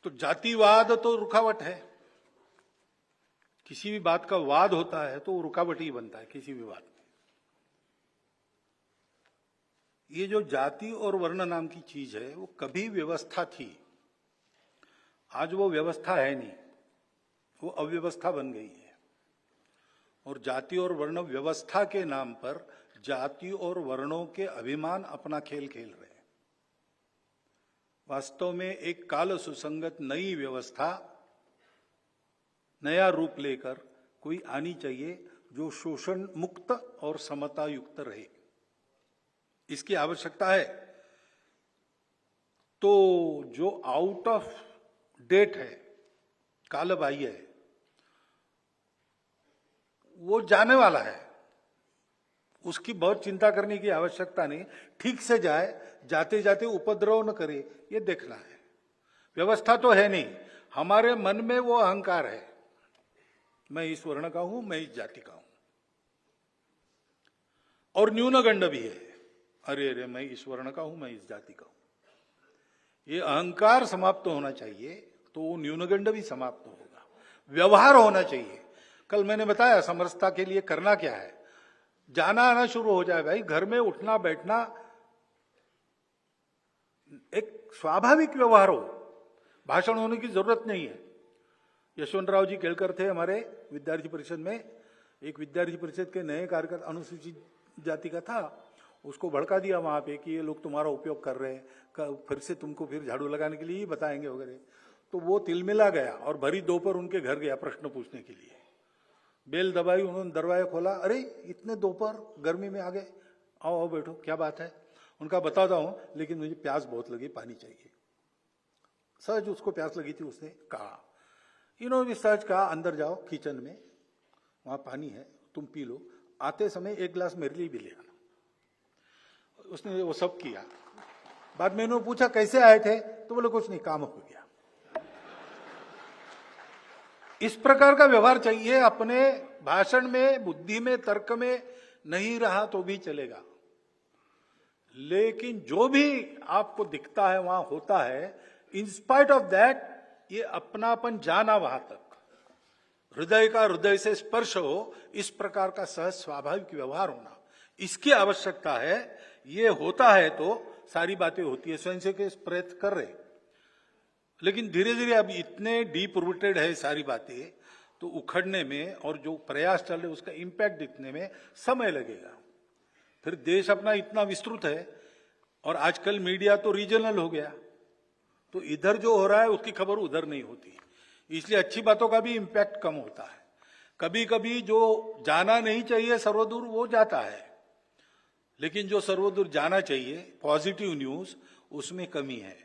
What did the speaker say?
तो जातिवाद तो रुकावट है। किसी भी बात का वाद होता है तो वो रुकावट ही बनता है किसी भी बात में। ये जो जाति और वर्ण नाम की चीज है वो कभी व्यवस्था थी, आज वो व्यवस्था है नहीं, वो अव्यवस्था बन गई है। और जाति और वर्ण व्यवस्था के नाम पर जाति और वर्णों के अभिमान अपना खेल खेल रहे हैं। वास्तव में एक काल सुसंगत नई व्यवस्था, नया रूप लेकर कोई आनी चाहिए जो शोषण मुक्त और समता युक्त रहे, इसकी आवश्यकता है। तो जो आउट ऑफ डेट है, कालबाह्य है, वो जाने वाला है, उसकी बहुत चिंता करने की आवश्यकता नहीं। ठीक से जाए, जाते जाते उपद्रव न करे, ये देखना है। व्यवस्था तो है नहीं, हमारे मन में वो अहंकार है, मैं इस वर्ण का हूं, मैं इस जाति का हूं। और न्यूनगंड भी है, अरे अरे मैं इस वर्ण का हूं, मैं इस जाति का हूं। ये अहंकार समाप्त होना चाहिए तो वो न्यूनगंड भी समाप्त होगा। व्यवहार होना चाहिए। कल मैंने बताया समरसता के लिए करना क्या है। जाना आना शुरू हो जाए भाई, घर में उठना बैठना एक स्वाभाविक व्यवहार हो, भाषण होने की जरूरत नहीं है। यशवंतराव जी केलकर थे हमारे विद्यार्थी परिषद में, एक विद्यार्थी परिषद के नए कार्यकर्ता अनुसूचित जाति का था, उसको भड़का दिया वहां पे कि ये लोग तुम्हारा उपयोग कर रहे हैं, फिर से तुमको फिर झाड़ू लगाने के लिए ही बताएंगे वगैरह। तो वो तिलमिला गया और भरी दोपहर उनके घर गया प्रश्न पूछने के लिए। बेल दबाई, उन्होंने दरवाजा खोला, अरे इतने दोपहर गर्मी में आ गए, आओ आओ बैठो, क्या बात है। उनका बताता हूं, लेकिन मुझे प्यास बहुत लगी, पानी चाहिए। सहज उसको प्यास लगी थी, उसने कहा, इन्होंने सहज कहा अंदर जाओ किचन में, वहां पानी है, तुम पी लो, आते समय एक गिलास मेरे लिए भी ले आना। उसने वो सब किया। बाद में उन्होंने पूछा कैसे आए थे, तो बोले कुछ नहीं, काम हो गया। इस प्रकार का व्यवहार चाहिए। अपने भाषण में, बुद्धि में, तर्क में नहीं रहा तो भी चलेगा, लेकिन जो भी आपको दिखता है वहां होता है, इन स्पाइट ऑफ दैट ये अपनापन जाना वहां तक, हृदय का हृदय से स्पर्श हो, इस प्रकार का सहज स्वाभाविक व्यवहार होना, इसकी आवश्यकता है। ये होता है तो सारी बातें होती है। स्वयं से के प्रयत्न कर रहे, लेकिन धीरे धीरे अब इतने डीप रूटेड है सारी बातें, तो उखड़ने में और जो प्रयास चल रहे उसका इंपैक्ट दिखने में समय लगेगा। फिर देश अपना इतना विस्तृत है और आजकल मीडिया तो रीजनल हो गया, तो इधर जो हो रहा है उसकी खबर उधर नहीं होती, इसलिए अच्छी बातों का भी इंपैक्ट कम होता है। कभी कभी जो जाना नहीं चाहिए सर्वदूर वो जाता है, लेकिन जो सर्वदूर जाना चाहिए पॉजिटिव न्यूज, उसमें कमी है।